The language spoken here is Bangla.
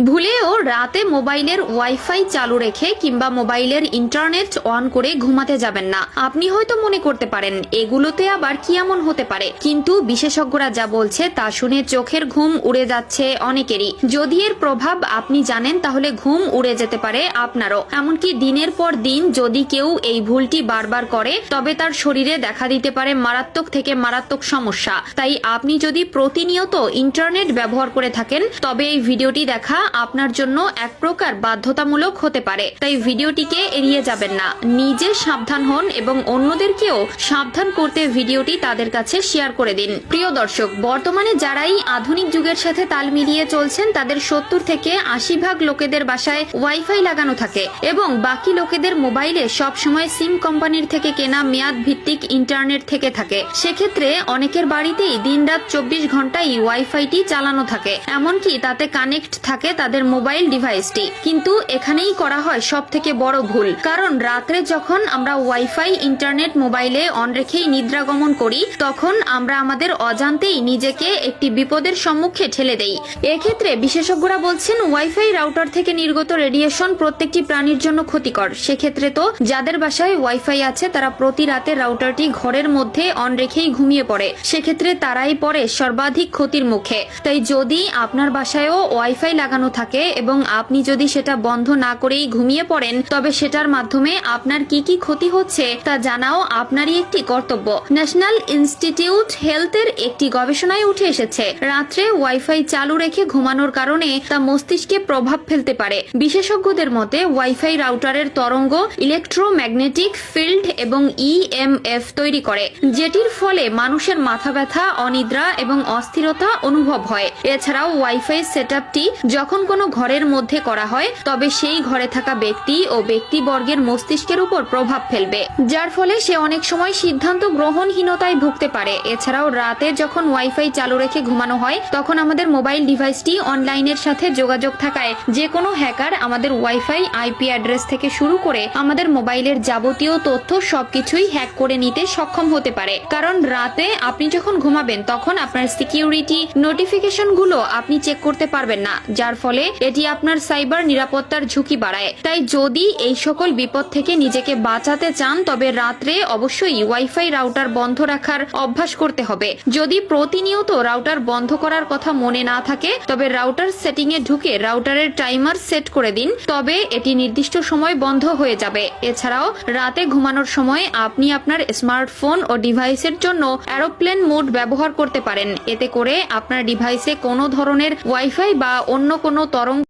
ভুলেও রাতে মোবাইলের ওয়াইফাই চালু রেখে কিংবা মোবাইলের ইন্টারনেট অন করে ঘুমাতে যাবেন না। আপনি হয়তো মনে করতে পারেন এগুলোতে আবার কি এমন হতে পারে, কিন্তু বিশেষজ্ঞরা যা বলছে তা শুনে চোখের ঘুম উড়ে যাচ্ছে অনেকেরই। যদি এর প্রভাব আপনি জানেন তাহলে ঘুম উড়ে যেতে পারে আপনারও। এমনকি দিনের পর দিন যদি কেউ এই ভুলটি বারবার করে তবে তার শরীরে দেখা দিতে পারে মারাত্মক থেকে মারাত্মক সমস্যা। তাই আপনি যদি প্রতিনিয়ত ইন্টারনেট ব্যবহার করে থাকেন তবে এই ভিডিওটি দেখা আপনার জন্য এক প্রকার বাধ্যতামূলক হতে পারে। তাই ভিডিওটিকে এড়িয়ে যাবেন না, নিজে সাবধান হন এবং অন্যদেরকেও সাবধান করতে ভিডিওটি তাদের কাছে শেয়ার করে দিন। প্রিয় দর্শক, বর্তমানে যারাই আধুনিক যুগের সাথে তাল মিলিয়ে চলছেন তাদের 70 থেকে 80% লোকেদের বাসায় ওয়াইফাই লাগানো থাকে এবং বাকি লোকেদের মোবাইলে সবসময় সিম কোম্পানির থেকে কেনা মেয়াদ ভিত্তিক ইন্টারনেট থেকে থাকে। সেক্ষেত্রে অনেকের বাড়িতেই দিনরাত 24 ঘন্টাই ওয়াইফাইটি চালানো থাকে, এমনকি তাতে কানেক্ট থাকে তাদের মোবাইল ডিভাইসটি। কিন্তু এখানেই করা হয় সব থেকে বড় ভুল, কারণ রাত্রে যখন আমরা ওয়াইফাই ইন্টারনেট মোবাইলে অন রেখেই নিদ্রা গমন করি তখন আমরা আমাদের অজান্তেই নিজেকে একটি বিপদের সম্মুখে ঠেলে দেই। এক্ষেত্রে বিশেষজ্ঞরা বলছেন ওয়াইফাই রাউটার থেকে নির্গত রেডিয়েশন প্রত্যেকটি প্রাণীর জন্য ক্ষতিকর। সেক্ষেত্রে তো যাদের বাসায় ওয়াইফাই আছে তারা প্রতি রাতে রাউটারটি ঘরের মধ্যে অন রেখেই ঘুমিয়ে পড়ে, সেক্ষেত্রে তারাই পড়ে সর্বাধিক ক্ষতির মুখে। তাই যদি আপনার বাসায়ও ওয়াইফাই লাগানো থাকে এবং আপনি যদি সেটা বন্ধ না করেই ঘুমিয়ে পড়েন তবে সেটার মাধ্যমে আপনার কি কি ক্ষতি হচ্ছে তা জানাও আপনারই একটি কর্তব্য। ন্যাশনাল ইনস্টিটিউট হেলথের একটি গবেষণায় উঠে এসেছে রাত্রে ওয়াইফাই চালু রেখে ঘুমানোর কারণে তা মস্তিষ্কে প্রভাব ফেলতে পারে। বিশেষজ্ঞদের মতে ওয়াইফাই রাউটারের তরঙ্গ ইলেকট্রোম্যাগনেটিক ফিল্ড এবং ইএমএফ তৈরি করে, যেটির ফলে মানুষের মাথা ব্যথা, অনিদ্রা এবং অস্থিরতা অনুভব হয়। এছাড়াও ওয়াইফাই সেটআপটি যখন কোনো ঘরের মধ্যে করা হয় তবে সেই ঘরে থাকা ব্যক্তি ও ব্যক্তিবর্গের মস্তিষ্কের উপর প্রভাব ফেলবে, যার ফলে সে অনেক সময় সিদ্ধান্ত গ্রহণহীনতায় ভুগতে পারে। এছাড়াও রাতে যখন ওয়াইফাই চালু রেখে ঘুমানো হয় তখন আমাদের মোবাইল ডিভাইসটি অনলাইনের সাথে যোগাযোগ থাকায় যে কোনো হ্যাকার আমাদের ওয়াইফাই আইপি অ্যাড্রেস থেকে শুরু করে আমাদের মোবাইলের যাবতীয় তথ্য সবকিছুই হ্যাক করে নিতে সক্ষম হতে পারে। কারণ রাতে আপনি যখন ঘুমাবেন তখন আপনার সিকিউরিটি নোটিফিকেশন গুলো আপনি চেক করতে পারবেন না, যার ফলে এটি আপনার সাইবার নিরাপত্তার ঝুঁকি বাড়ায়। তাই যদি এই সকল বিপদ থেকে নিজেকে বাঁচাতে চান তবে রাত্রে অবশ্যই ওয়াইফাই রাউটার বন্ধ রাখার অভ্যাস করতে হবে। যদি প্রতিনিয়ত রাউটার বন্ধ করার কথা মনে না থাকে তবে রাউটার সেটিং এ ঢুকে রাউটারের টাইমার সেট করে দিন, তবে এটি নির্দিষ্ট সময় বন্ধ হয়ে যাবে। এছাড়াও রাতে ঘুমানোর সময় আপনি আপনার স্মার্টফোন ও ডিভাইসের জন্য এরোপ্লেন মোড ব্যবহার করতে পারেন। এতে করে আপনার ডিভাইসে কোনো ধরনের ওয়াইফাই বা অন্য কোনো তরঙ্গ